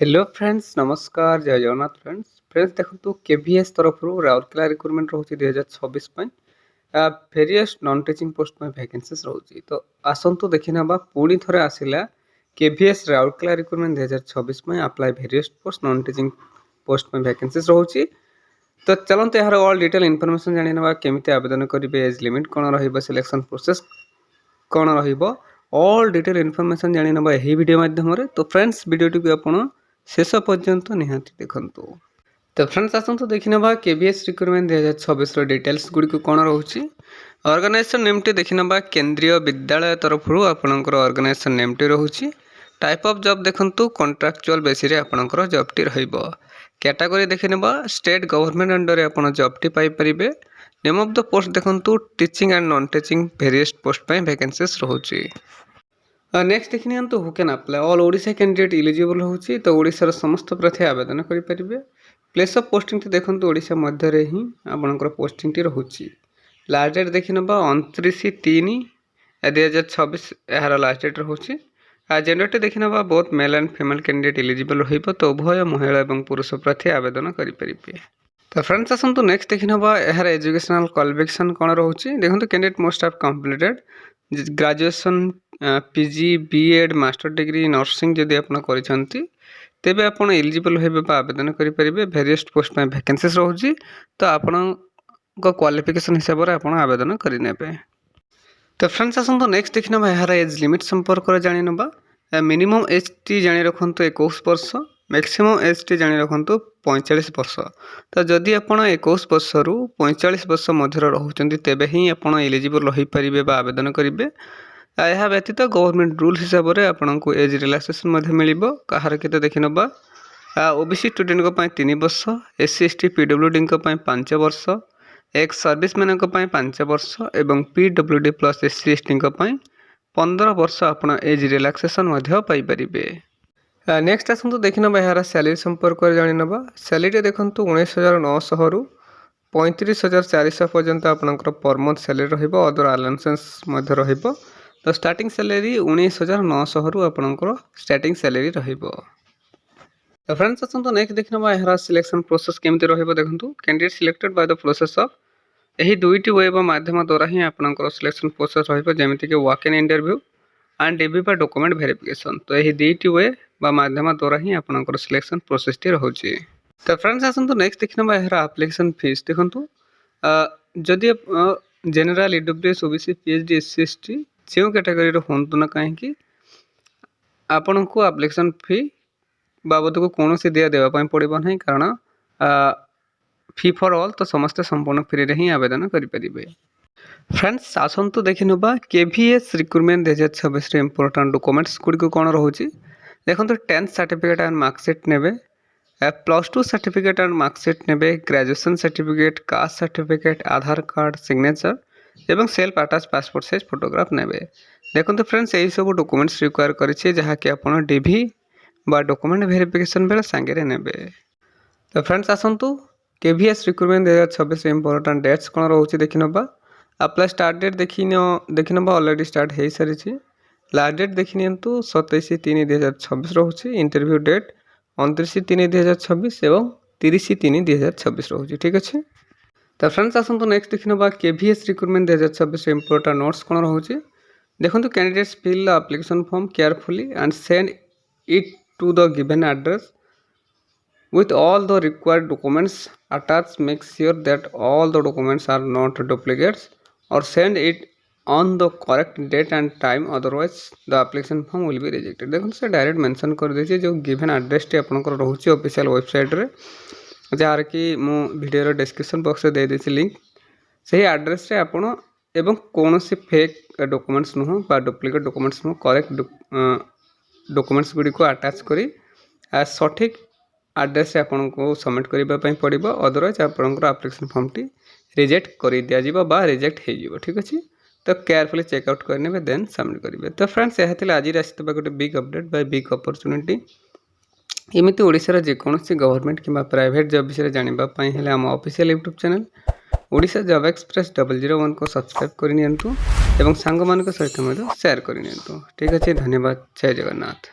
Hello friends नमस्कार जय Jagannath friends देखो केवीएस तरफ राउरकेला रिक्रुटमेंट रोचे 2026 भेरियस नॉन टीचिंग पोस्ट में वैकेंसीज रोचे तो आसतु देखी ना पुणी थे आसला केवीएस राउरकेला रिक्रुटमेंट 2026 में apply various post non teaching post में वैकेंसीज रोचे तो चलते यार ऑल डिटेल इनफॉरमेशन जानी ना केमी आवेदन करेंगे एज लिमिट कौन रिलेक्शन प्रोसेस कौन ऑल डिटेल इनफॉरमेशन जानी ना यही वीडियो माध्यम तो फ्रेंड्स वीडियोटी को आप शेष पर्यंत निहाती देखु तो फ्रेंड्स आसतु देखी ना केवीएस रिक्रुटमेंट 2026 डिटेल्स गुड़ी कौन रोचे ऑर्गेनाइजेशन नेमटी देखी ना केंद्रीय विद्यालय तरफ आपणकर ऑर्गेनाइजेशन नेमटी रोचे टाइप ऑफ जॉब देखंतु कॉन्ट्रैक्चुअल बेसिस आपणकर जॉबटी रहिबो कैटेगरी देखि नेबा स्टेट गवर्नमेंट अंडर आपण जॉबटी पाई परिबे नेम ऑफ द पोस्ट देखंतु teaching and non teaching various post पे वैकेंसीज रोचे नेक्स्ट देखि नियंतु who can apply all Odisha candidate eligible होची तो ओडिसा समस्त प्रार्थी आवेदन करि परिबे प्लेस ऑफ पोस्टिंग देखंतु ओडिशा मध्य रे ही आपणकर पोस्टिंग टी रहूची लास्ट डेट देखि नबा 29/3/2026 एहार लास्ट डेट रहूची जेंडर देखि ना बहुत male and female candidate eligible रहिबो तो उभय महिला और पुरुष प्रार्थी आवेदन करि परिबे तो फ्रेंड्स आसतु नेक्स्ट देखि ना एहार एजुकेशनल क्वालिफिकेशन कोन रहूची देखंतु candidate most of completed graduation PG BEd master degree nursing जदि आपन करिसंती तेबे आपन एलिजिबल हेबे बा आवेदन करि परिबे वेरियस पोस्ट में वैकेंसीज रहूची तो आपन को क्वालिफिकेशन हिसाब रे आपन आवेदन करि नेबे तो फ्रेंड्स आसतु नेक्स्ट देखि ना एहार एज लिमिट संपर्क रे जानि नबा मिनिमम एज टी जानि रखंतु 21 वर्ष मैक्सिमम एज टी जानि रखंतु 45 वर्ष तो जदि आपण 21 वर्ष रु 45 वर्ष मध्य रहउचंती तेबे ही आपण एलिजिबल रहि परिबे बा आवेदन करिवे यह व्यतीत गवर्नमेंट रूल हिसाब से आपको एज रिलैक्सेशन मिलिबो कहार केते देखि नबा ओबीसी स्टूडेंट को 3 वर्ष एससी एसटी पीडब्ल्यूडी को 5 वर्ष एक्स सर्विस मैन को 5 वर्ष एवं पीडब्ल्यूडी प्लस एससी एसटी को 15 वर्ष आप एज रिलैक्सेशन पाई परिबे नेक्स्ट आसतु देखि नबा यार सैलरी संपर्क जानि नबा सैलरी देखंतु 19,900 रु 35,400 पर्यंत आपनकर पर मंथ सैलरी रहिबो अदर अलाउंसेस मध्य रहिबो तो स्टार्टिंग सैलरी 19,900 रु आपनकर स्टार्टिंग सैलरी रहिबो तो फ्रेंड्स आसतु नेक्स्ट देखि नबा यार सिलेक्शन प्रोसेस केमति रहिबो देखंतु candidate selected by the process of यही दुईटी वेब माध्यम द्वारा ही आपनकर सिलेक्शन प्रोसेस रहिबो जेमिति के walk in interview and dB बा डॉक्यूमेंट वेरिफिकेशन तो यही दुईटी वे बा माध्यम द्वारा ही आपनकर सिलेक्शन प्रोसेस टी रहउची तो फ्रेंड्स आसतु नेक्स्ट देखि नबा यार एप्लीकेशन फीस देखंतु जदि general EWS OBC PhD SC ST जो कैटेगरी हूँ ना कहीं आपण को एप्लीकेशन फी बाबद को कौन सी दिया देवाई पड़ो ना कारण फी फॉर ऑल तो समस्ते संपूर्ण फ्री रे ही आवेदन करें फ्रेंड्स आसतु देखि नबा KVS recruitment 2026 important documents Gudi कौन रोचे देखो 10th सर्टिफिकेट एंड मार्कशीट ने +2 सर्टिफिकेट एंड मार्कशीट ने ग्रेजुएशन सर्टिफिकेट कास्ट सर्टिफिकेट आधार कार्ड सिग्नेचर एवं self attach passport size photograph ने देखो फ्रेंड्स यही सब डॉक्यूमेंट्स रिक्वायर करें जहाँकि आप डीवी बा डॉक्यूमेंट वेरिफिकेशन बेले सांगे ने तो फ्रेंड्स आसतु केवीएस रिक्रुटमेंट 2026 इंपोर्टेंट डेट्स कौन रोचे देखि नबा अप्लाई स्टार्ट डेट देखि नबा ऑलरेडी स्टार्ट हो सारी लास्ट डेट देखि नियंतु 27/3/2026 रोचे इंटरव्यू डेट 29/3/2026 एवं 30/3/2026 रोचे ठीक अच्छे तो फ्रेंड्स आसतु नेक्स्ट देखि नबा केवीएस रिक्रुटमेंट 2026 इंपोर्टेंट नोट्स कौन रोचे देखो candidates fill the application form carefully and send it to the given address with all the required documents attached. Make sure that all the documents are not duplicates or send it on the correct date and time, otherwise the application form will be rejected. देखो से direct mention कर दीजिए जो given address T आपनकर रहउची official website रे jar कि मु video रो description box रे दे देछि लिंक सही एड्रेस रे आपण एवं कौन से फेक डॉक्यूमेंट्स नुह बा डुप्लिकेट डॉक्यूमेंट्स नुह करेक्ट डॉक्यूमेंट्स गुडी को अटैच करी सठिक एड्रेस से आपन को सबमिट करने पड़ो अदरवाइज आपंकर एप्लीकेशन फॉर्म टी रिजेक्ट कर दिज्व बा रिजेक्ट हो ठीक अच्छे तो केयरफुली चेकआउट करेंगे देन सबमिट करेंगे तो फ्रेंड्स यह आज आसता गोटे big update bye big opportunity एमती ओडिशार जेकोसी गवर्नमेंट कि प्राइवेट जॉब विषय जानापी आम official YouTube channel Odisha job express 001 को सब्सक्राइब करनी एवं सांग मान सहित शेयर करनी ठीक अच्छे धन्यवाद जय जगन्नाथ।